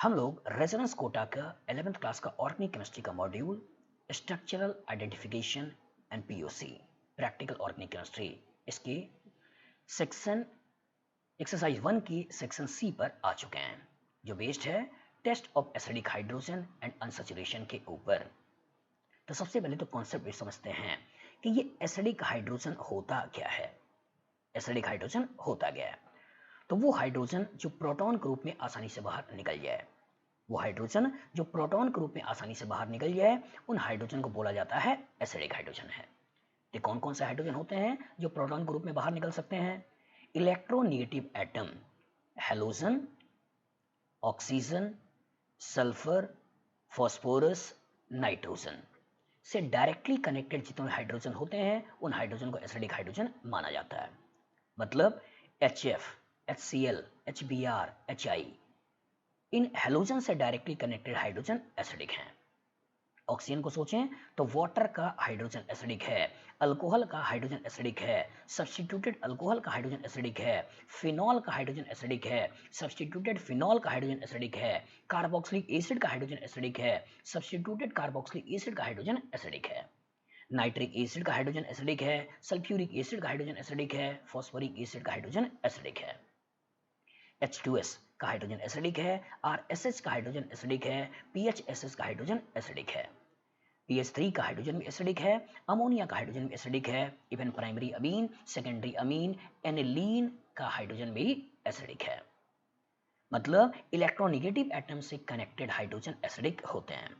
हम लोग रेजोनेंस कोटा का 11th क्लास का ऑर्गेनिक केमिस्ट्री का module structural identification and POC practical organic chemistry इसके सेक्शन एक्सरसाइज 1 की सेक्शन सी पर आ चुके हैं, जो बेस्ड है test of acidic hydrogen and unsaturation के ऊपर। तो सबसे पहले तो कॉन्सेप्ट समझते हैं कि ये एसिडिक हाइड्रोजन होता क्या है। एसिडिक हाइड्रोजन होता क्या है? तो वो हाइड्रोजन जो प्रोटॉन के रूप में आसानी से बाहर निकल जाए, वो हाइड्रोजन जो प्रोटॉन के रूप में आसानी से बाहर निकल जाए, उन हाइड्रोजन को बोला जाता है एसिडिक हाइड्रोजन है। तो कौन कौन से हाइड्रोजन होते हैं जो प्रोटॉन के रूप में बाहर निकल सकते हैं? Electronegative atom halogen, oxygen, sulphur, phosphorus, nitrogen से डायरेक्टली कनेक्टेड जितने हाइड्रोजन होते हैं, उन हाइड्रोजन को एसिडिक हाइड्रोजन माना जाता है। मतलब HF, HCl, HBr, HI, इन हेलोजन से डायरेक्टली कनेक्टेड हाइड्रोजन एसिडिक हैं। ऑक्सीजन को सोचें तो वाटर का हाइड्रोजन एसिडिक है, अल्कोहल का हाइड्रोजन एसिडिक है, सब्स्टिट्यूटेड अल्कोहल का हाइड्रोजन एसिडिक है, फिनॉल का हाइड्रोजन एसिडिक है, सब्स्टिट्यूटेड फिनॉल का हाइड्रोजन एसिडिक है, कार्बोक्सिलिक एसिड का हाइड्रोजन एसिडिक है, सब्स्टिट्यूटेड कार्बोक्सिलिक एसिड का हाइड्रोजन एसिडिक है, नाइट्रिक एसिड का हाइड्रोजन एसिडिक है, सल्फ्यूरिक एसिड का हाइड्रोजन एसिडिक है, फॉस्फोरिक एसिड का हाइड्रोजन एसिडिक है। H2S का हाइड्रोजन एसिडिक है, RSH का हाइड्रोजन एसिडिक है, PHSS का हाइड्रोजन एसिडिक है, PH3 का हाइड्रोजन भी एसिडिक है, अमोनिया का हाइड्रोजन भी एसिडिक है, even primary amine, secondary amine, aniline का हाइड्रोजन भी एसिडिक है। मतलब इलेक्ट्रोनेगेटिव एटम से कनेक्टेड हाइड्रोजन एसिडिक होते हैं।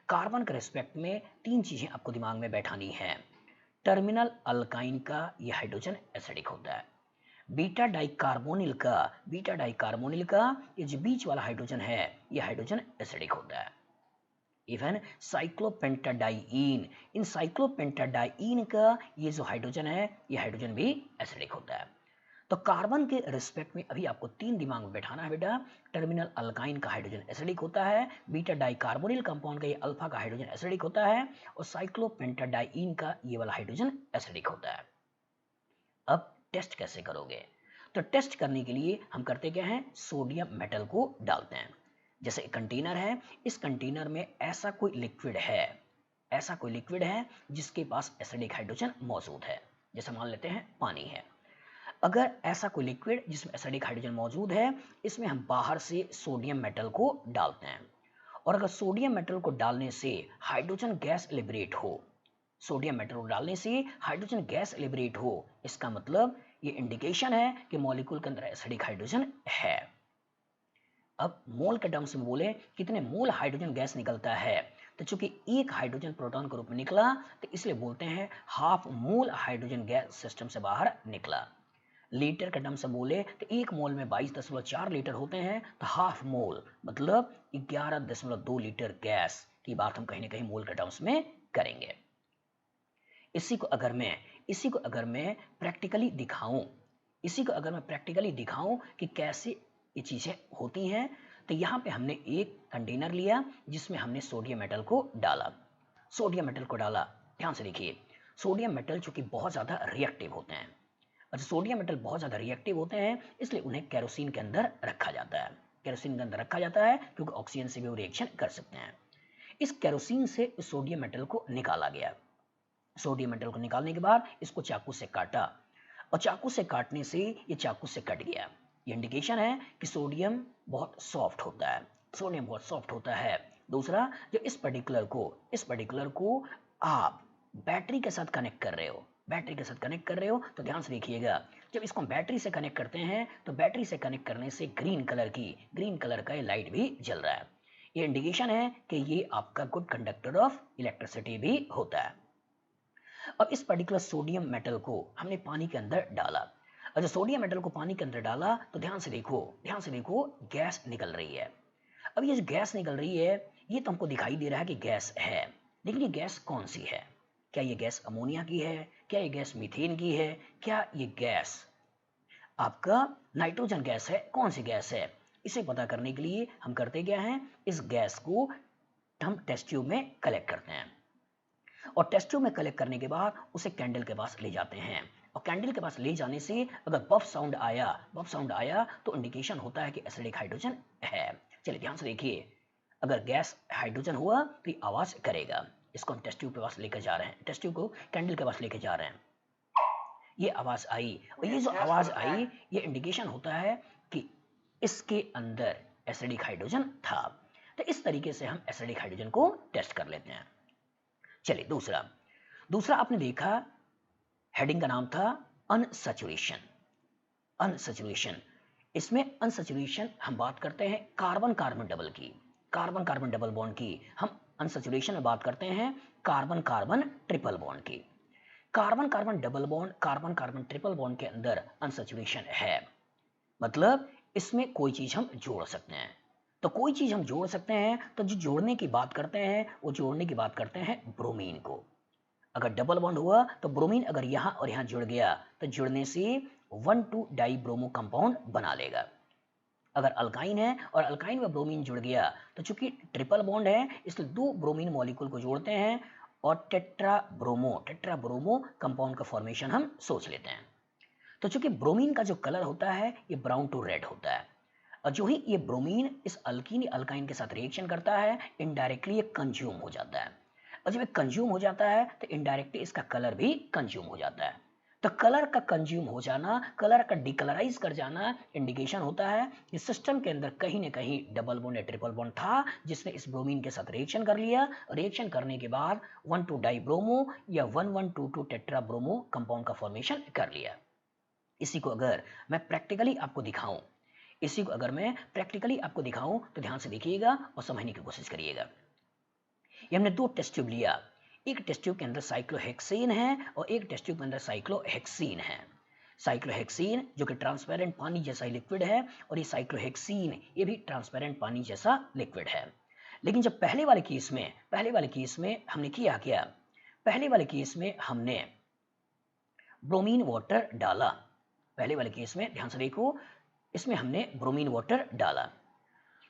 कार्बन के रिस्पेक्ट में तीन चीजें आपको दिमाग में बैठानी है। टर्मिनल अल्काइन का ये हाइड्रोजन एसिडिक होता है। बीटा डाइकार्बोनिल का ये जो बीच वाला हाइड्रोजन है, ये हाइड्रोजन एसिडिक होता है। इवन साइक्लोपेंटाडाइइन, इन साइक्लोपेंटाडाइइन का ये जो हाइड्रोजन है, ये हाइड्रोजन भी एसिडिक होता है। तो कार्बन के रिस्पेक्ट में अभी आपको तीन दिमाग में बैठाना है बेटा। टर्मिनल अल्काइन का हाइड्रोजन एसिडिक होता है, बीटा डाइकार्बोनिल कंपाउंड का ये अल्फा का हाइड्रोजन एसिडिक होता है, और साइक्लोपेंटाडाइइन का ये वाला हाइड्रोजन एसिडिक होता है। अब टेस्ट कैसे करोगे? तो टेस्ट करने के लिए हम करते क्या हैं, सोडियम मेटल को डालते हैं। जैसे एक कंटेनर है, इस कंटेनर में ऐसा कोई लिक्विड है जिसके पास एसिडिक हाइड्रोजन मौजूद है। जैसे मान लेते हैं पानी है। अगर ऐसा कोई लिक्विड जिसमें एसिडिक हाइड्रोजन मौजूद है, इसमें हम बाहर से सोडियम मेटल को डालते हैं, और अगर सोडियम मेटल को डालने से हाइड्रोजन गैस लिबरेट हो, सोडियम मेटल को डालने से हाइड्रोजन गैस लिबरेट हो, इसका मतलब ये इंडिकेशन है कि मॉलिक्यूल के अंदर एसिडिक हाइड्रोजन है। अब मोल के टर्म्स में बोले कितने मोल हाइड्रोजन गैस निकलता है, तो चूंकि एक हाइड्रोजन प्रोटॉन के रूप में निकला, तो इसलिए बोलते हैं half mole hydrogen gas system से बाहर निकला। लीटर के टर्म से बोले तो एक मोल में 22.4 लीटर होते हैं, तो हाफ मोल मतलब 11.2 लीटर गैस की बात हम कहीं ना कहीं मोल के टर्म्स में करेंगे। इसी को अगर मैं प्रैक्टिकली दिखाऊं कि कैसे ये चीजें होती हैं, तो यहाँ पे हमने एक कंटेनर लिया जिसमें हमने सोडियम मेटल को डाला। ध्यान से देखिए, सोडियम मेटल चूंकि बहुत ज्यादा रिएक्टिव होते हैं, अच्छा सोडियम मेटल बहुत ज्यादा रिएक्टिव होते हैं, इसलिए उन्हें केरोसिन के अंदर रखा जाता है क्योंकि ऑक्सीजन से भी वो रिएक्शन कर सकते हैं। इस केरोसिन से इस सोडियम मेटल को निकाला गया। सोडियम मेटल को निकालने के बाद इसको चाकू से काटा, और चाकू से काटने से ये चाकू से कट गया। ये इंडिकेशन है कि सोडियम बहुत सॉफ्ट होता है। दूसरा, जो इस पर्टिकुलर को आप बैटरी के साथ कनेक्ट कर रहे हो, तो ध्यान से देखिएगा, जब इसको हम बैटरी से कनेक्ट करते हैं, तो बैटरी से कनेक्ट करने से ग्रीन कलर का ये लाइट भी जल रहा है। ये इंडिकेशन है कि ये आपका गुड कंडक्टर ऑफ इलेक्ट्रिसिटी भी होता है। अब इस पर्टिकुलर सोडियम मेटल को हमने पानी के अंदर डाला, और जब सोडियम मेटल को पानी के अंदर डाला, तो ध्यान से देखो गैस निकल रही है। अब ये जो गैस निकल रही है, ये तो हमको दिखाई दे रहा है कि गैस है, लेकिन ये गैस कौन सी है? क्या ये गैस अमोनिया की है? क्या ये गैस मीथेन की है? क्या ये गैस आपका नाइट्रोजन गैस है? कौन सी गैस है? इसे पता करने के लिए हम करते क्या हैं, इस गैस को हम टेस्ट ट्यूब में कलेक्ट करते हैं, और टेस्ट ट्यूब में कलेक्ट करने के बाद उसे कैंडल के पास ले जाते हैं, और कैंडल के पास ले जाने से अगर बफ साउंड आया तो इंडिकेशन होता है कि एसिडिक हाइड्रोजन है। चलिए ध्यान से देखिए, अगर गैस हाइड्रोजन हुआ तो ये आवाज करेगा। इसको हम टेस्ट ट्यूब के पास लेकर जा रहे हैं, टेस्ट ट्यूब को कैंडल के पास लेकर जा रहे हैं, ये आवाज आई, और ये जो आवाज आई ये इंडिकेशन होता है कि इसके अंदर एसिडिक हाइड्रोजन था। तो इस तरीके से हम एसिडिक हाइड्रोजन को टेस्ट कर लेते हैं। चलिए दूसरा, दूसरा आपने देखा हेडिंग का नाम था अनसैचुरेशन। अनसैचुरेशन, इसमें अनसैचुरेशन हम बात करते हैं कार्बन कार्बन डबल की, कार्बन कार्बन डबल बॉन्ड की। हम अनसैचुरेशन में बात करते हैं कार्बन कार्बन ट्रिपल बॉन्ड की। Carbon carbon double bond, carbon carbon triple bond के अंदर अनसैचुरेशन है, मतलब इसमें कोई चीज हम जोड़ सकते हैं। तो कोई चीज हम जोड़ सकते हैं, तो जो जोड़ने की बात करते हैं वो जोड़ने की बात करते हैं ब्रोमीन को। अगर डबल बॉन्ड हुआ तो ब्रोमीन अगर यहां और यहां जुड़ गया तो जुड़ने से 1,2 डाई ब्रोमो कंपाउंड बना लेगा। अगर अल्काइन है और अल्काइन में ब्रोमीन जुड़ गया तो चूंकि ट्रिपल बॉन्ड है इसलिए 2 ब्रोमीन मॉलिक्यूल को जोड़ते हैं और टेट्रा ब्रोमो कंपाउंड का फॉर्मेशन हम सोच लेते हैं। तो चूंकि ब्रोमीन का जो कलर होता है ये ब्राउन टू रेड होता है, और जो ही ये ब्रोमीन इस अल्कीन अल्काइन के साथ रिएक्शन करता है इनडायरेक्टली ये कंज्यूम हो जाता है, और जब ये कंज्यूम हो जाता है तो इनडायरेक्टली इसका कलर भी कंज्यूम हो जाता है। तो कलर का कंज्यूम हो जाना, कलर का डिकलराइज कर जाना इंडिकेशन होता है कि सिस्टम के अंदर कहीं ना कहीं डबल बॉन्ड या ट्रिपल बॉन्ड था जिसने इस ब्रोमीन के साथ रिएक्शन कर लिया। रिएक्शन करने के बाद 1,2 डाई ब्रोमो या 1,1,2,2 टेट्रा ब्रोमो कंपाउंड का फॉर्मेशन कर लिया। इसी को अगर मैं प्रैक्टिकली आपको दिखाऊं, इसी को अगर मैं प्रैक्टिकली आपको दिखाऊं तो ध्यान से देखिएगा और समझने की कोशिश करिएगा। ये हमने 2 टेस्ट ट्यूब लिया, एक टेस्ट ट्यूब के अंदर साइक्लोहेक्सेन है और एक टेस्ट ट्यूब के अंदर साइक्लोहेक्सीन है। साइक्लोहेक्सीन जो कि ट्रांसपेरेंट पानी जैसा लिक्विड है, और ये साइक्लोहेक्सीन ये भी ट्रांसपेरेंट पानी जैसा लिक्विड है। लेकिन जब पहले वाले केस में हमने किया क्या, पहले वाले केस में हमने ब्रोमीन वाटर डाला, पहले वाले केस में ध्यान से देखो इसमें हमने ब्रोमीन वाटर डाला।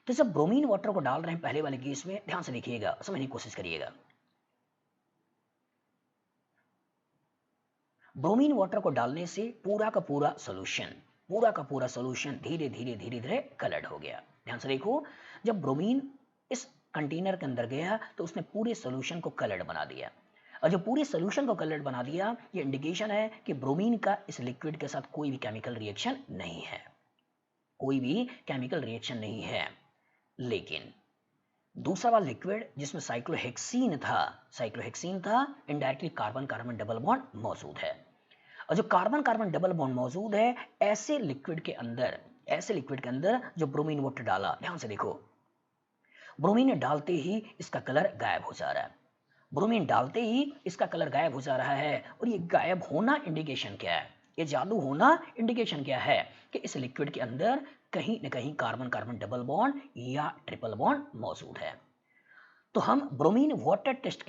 तो जब ब्रोमीन वाटर को डाल रहे हैं पहले वाले केस में, ध्यान से देखिएगा, समझने की कोशिश करिएगा। ब्रोमीन वाटर को डालने से पूरा का पूरा सॉल्यूशन धीरे धीरे कलर्ड हो गया। ध्यान से देखो, जब ब्रोमीन इस कंटेनर के अंदर गया तो उसने पूरे सॉल्यूशन को कलर्ड बना दिया, और जो पूरे सॉल्यूशन को कलर्ड बना दिया ये इंडिकेशन है कि ब्रोमीन का इस लिक्विड के साथ कोई भी केमिकल रिएक्शन नहीं है, कोई भी केमिकल रिएक्शन नहीं है। लेकिन दूसरा वाला लिक्विड जिसमें साइक्लोहेक्सीन था, indirectly carbon carbon double bond मौजूद है, और जो कार्बन कार्बन डबल बॉन्ड मौजूद है ऐसे लिक्विड के अंदर जो ब्रोमीन वाटर डाला, ध्यान से देखो, ब्रोमीन डालते ही इसका कलर गायब हो जा रहा है, ब्रोमीन डालते ही इसका कलर गायब हो जा रहा है। और ये गायब होना इंडिकेशन क्या है, ये जादू होना इंडिकेशन क्या है कि इस लिक्विड के अंदर कहीं न कहीं कार्बन कार्बन डबल बॉन्ड या ट्रिपल बॉन्ड मौजूद है। तो हम ब्रोमीन वाटर टेस्ट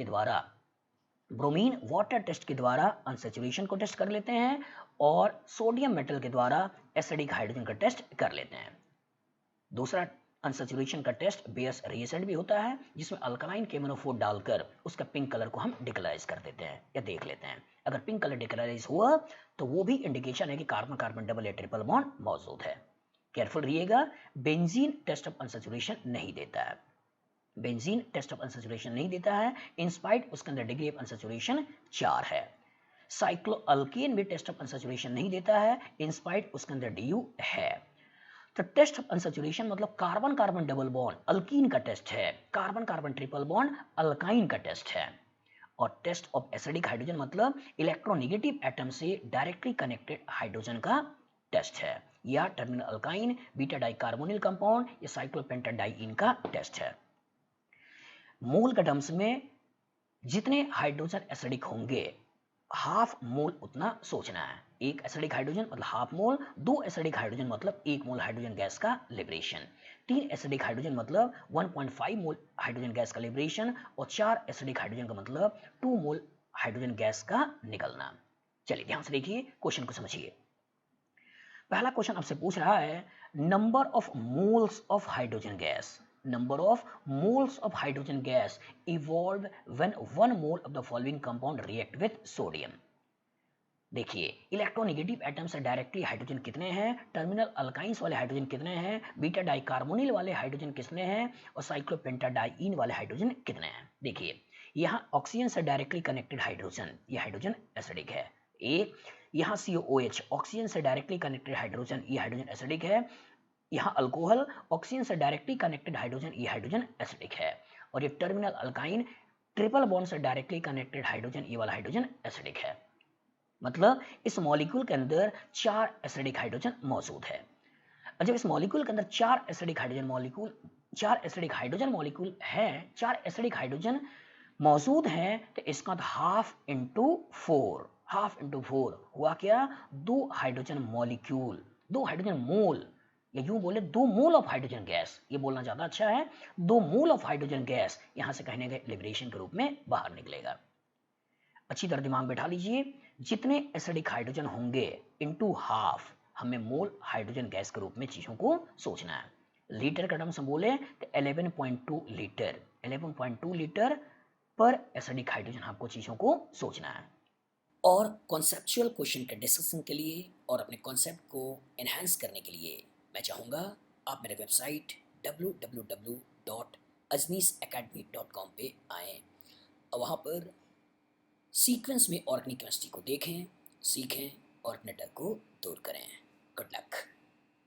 के द्वारा अनसैचुरेशन को टेस्ट कर लेते हैं और सोडियम मेटल के द्वारा एसिडिक हाइड्रोजन का टेस्ट कर लेते हैं। दूसरा अनसैचुरेशन का टेस्ट बेयर्स रिएजेंट भी होता है जिसमें अल्कलाइन केमोनोफोर डालकर उसका पिंक कलर को हम डिकलराइज कर देते हैं या देख लेते हैं। अगर पिंक कलर डिकलराइज हुआ तो वो भी इंडिकेशन है कि कार्बन कार्बन डबल या ट्रिपल बॉन्ड मौजूद है। केयरफुल रहिएगा, बेंजीन टेस्ट ऑफ अनसैचुरेशन नहीं देता है, बेंजीन टेस्ट ऑफ अनसैचुरेशन नहीं देता है, इंस्पाइट उसके अंदर डिग्री ऑफ अनसैचुरेशन 4 है। साइक्लोअल्केन भी टेस्ट ऑफ अनसैचुरेशन नहीं देता है, इंस्पाइट उसके अंदर DU है। तो टेस्ट ऑफ अनसैचुरेशन मतलब carbon carbon double bond alkyne का टेस्ट है, carbon carbon triple bond alkyne का टेस्ट है। और टेस्ट ऑफ एसिडिक हाइड्रोजन मतलब इलेक्ट्रोनेगेटिव एटम से डायरेक्टली कनेक्टेड हाइड्रोजन का टेस्ट है, या terminal alkyne beta dicarbonyl compound या साइक्लोपेंटाडाइइन का टेस्ट है। मोल के टर्म्स में जितने हाइड्रोजन एसिडिक होंगे हाफ मोल उतना सोचना है। एक एसिडिक हाइड्रोजन मतलब हाफ मोल, 2 एसिडिक हाइड्रोजन मतलब 1 मोल हाइड्रोजन गैस का लिबरेशन, 3 एसिडिक हाइड्रोजन मतलब 1.5 मोल हाइड्रोजन गैस का लिबरेशन, और 4 एसिडिक हाइड्रोजन का मतलब 2 मोल हाइड्रोजन गैस का निकलना। चलिए ध्यान से देखिए, क्वेश्चन को समझिए। पहला क्वेश्चन आपसे पूछ रहा है number of moles of hydrogen gas, number of moles of hydrogen gas evolve when 1 mole of the following compound react with sodium. देखिए, इलेक्ट्रोनेगेटिव एटम्स से डायरेक्टली हाइड्रोजन कितने हैं, टर्मिनल अल्काइंस वाले हाइड्रोजन कितने हैं, बीटा डाइकार्बोनिल वाले hydrogen कितने हैं और साइक्लोपेंटाडाइईन वाले हाइड्रोजन कितने हैं। देखिए, यहाँ ऑक्सीजन से डायरेक्टली कनेक्टेड हाइड्रोजन, ये हाइड्रोजन एसिडिक है। ए, यहाँ COOH ऑक्सीजन से डायरेक्टली कनेक्टेड हाइड्रोजन, ये हाइड्रोजन एसिडिक है। यहाँ अल्कोहल ऑक्सीजन से डायरेक्टली कनेक्टेड हाइड्रोजन, ये हाइड्रोजन एसिडिक है। और ये टर्मिनल अल्काइन ट्रिपल बॉन्ड से डायरेक्टली कनेक्टेड हाइड्रोजन, ये वाला हाइड्रोजन एसिडिक है। मतलब इस मॉलिक्यूल के अंदर 4 एसिडिक हाइड्रोजन मौजूद है। और जब इस मॉलिक्यूल के अंदर 4 एसिडिक हाइड्रोजन मॉलिक्यूल है, 4 एसिडिक हाइड्रोजन मौजूद हैं, तो इसका हाफ इंटू फोर हुआ क्या, 2 हाइड्रोजन मॉलिक्यूल, 2 हाइड्रोजन मोल, या यूं बोले 2 मोल ऑफ हाइड्रोजन गैस, ये बोलना ज्यादा अच्छा है। 2 मोल ऑफ हाइड्रोजन गैस यहां से कहने के लिबरेशन के रूप में बाहर निकलेगा। अच्छी तरह दिमाग बैठा लीजिए, जितने एसिडिक हाइड्रोजन होंगे इनटू हाफ, हमें मोल हाइड्रोजन गैस के रूप में चीजों को सोचना है। लीटर का टर्म से बोले तो 11.2 लीटर पर एसिडिक हाइड्रोजन आपको चीजों को सोचना है। और कॉन्सेप्चुअल क्वेश्चन के डिस्कशन के लिए और अपने कॉन्सेप्ट को एनहांस करने के लिए मैं चाहूँगा आप मेरे वेबसाइट www.ajnisacademy.com पे आएँ और वहाँ पर सीक्वेंस में ऑर्गेनिक केमिस्ट्री को देखें, सीखें और अपने डर को दूर करें। Good luck.